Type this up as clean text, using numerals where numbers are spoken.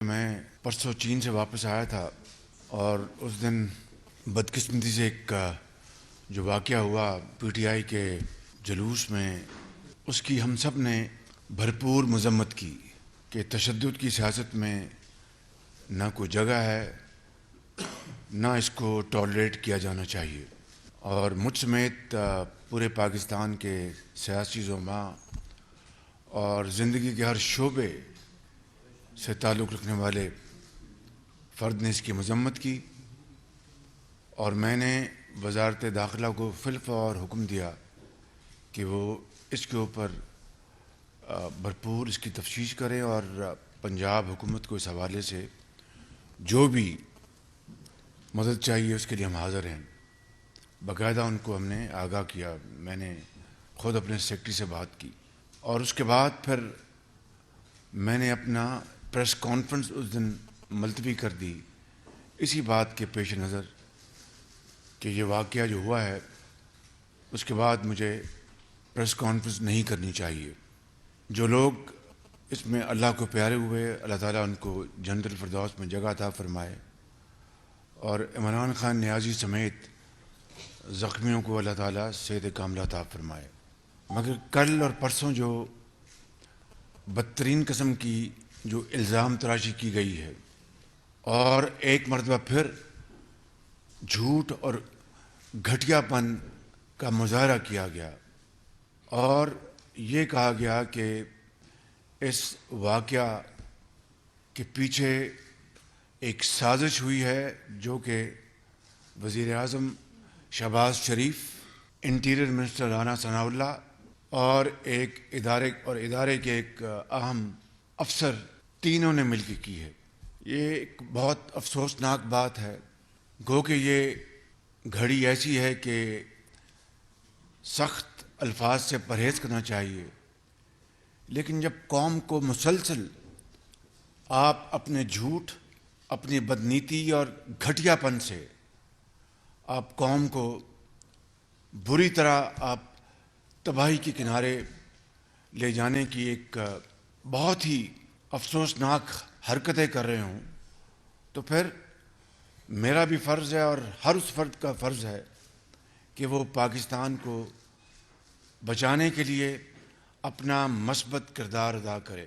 میں پرسوں چین سے واپس آیا تھا اور اس دن بدقسمتی سے ایک جو واقعہ ہوا پی ٹی آئی کے جلوس میں، اس کی ہم سب نے بھرپور مذمت کی کہ تشدد کی سیاست میں نہ کوئی جگہ ہے، نہ اس کو ٹالریٹ کیا جانا چاہیے۔ اور مجھ سمیت پورے پاکستان کے سیاسی زعماء اور زندگی کے ہر شعبے سے تعلق رکھنے والے فرد نے اس کی مذمت کی، اور میں نے وزارت داخلہ کو فی الفور حکم دیا کہ وہ اس کے اوپر بھرپور اس کی تفتیش کریں اور پنجاب حکومت کو اس حوالے سے جو بھی مدد چاہیے اس کے لیے ہم حاضر ہیں۔ باقاعدہ ان کو ہم نے آگاہ کیا، میں نے خود اپنے سیکرٹری سے بات کی، اور اس کے بعد پھر میں نے اپنا پریس کانفرنس اس دن ملتوی کر دی، اسی بات کے پیش نظر کہ یہ واقعہ جو ہوا ہے اس کے بعد مجھے پریس کانفرنس نہیں کرنی چاہیے۔ جو لوگ اس میں اللہ کو پیارے ہوئے، اللہ تعالیٰ ان کو جنت الفردوس میں جگہ عطا فرمائے، اور عمران خان نیازی سمیت زخمیوں کو اللہ تعالیٰ صحت کاملہ عطا فرمائے۔ مگر کل اور پرسوں جو بدترین قسم کی جو الزام تراشی کی گئی ہے، اور ایک مرتبہ پھر جھوٹ اور گھٹیا پن کا مظاہرہ کیا گیا، اور یہ کہا گیا کہ اس واقعہ کے پیچھے ایک سازش ہوئی ہے جو کہ وزیر اعظم شہباز شریف، انٹیریئر منسٹر رانا ثناء اللہ اور ایک ادارے کے ایک اہم افسر، تینوں نے مل کے کی ہے۔ یہ ایک بہت افسوسناک بات ہے، گو کہ یہ گھڑی ایسی ہے کہ سخت الفاظ سے پرہیز کرنا چاہیے، لیکن جب قوم کو مسلسل آپ اپنے جھوٹ، اپنی بدنیتی اور گھٹیا پن سے آپ قوم کو بری طرح آپ تباہی کے کنارے لے جانے کی ایک بہت ہی افسوسناک حرکتیں کر رہے ہوں، تو پھر میرا بھی فرض ہے اور ہر اس فرد کا فرض ہے کہ وہ پاکستان کو بچانے کے لیے اپنا مثبت کردار ادا کرے۔